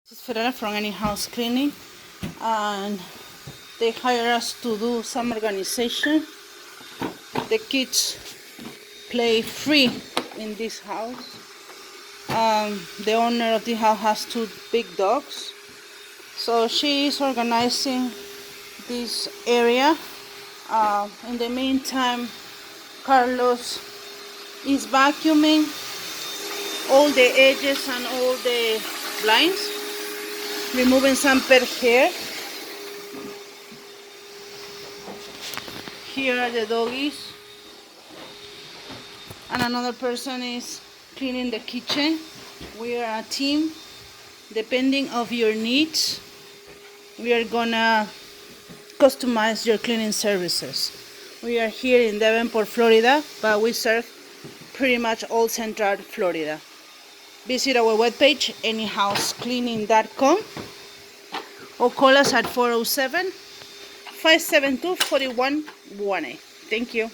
This is Ferrara from Anyhousecleaning, and they hire us to do some organization. The kids play free in this house. The owner of the house has two big dogs, so she is organizing this area. In the meantime, Carlos is vacuuming all the edges and all the blinds, removing some pet hair. Here are the doggies, and another person is cleaning the kitchen. We are a team. Depending of your needs, we are gonna customize your cleaning services. We are here in Davenport, Florida, but we serve pretty much all Central Florida. Visit our webpage, anyhousecleaning.com, or call us at 407-572-4118. Thank you.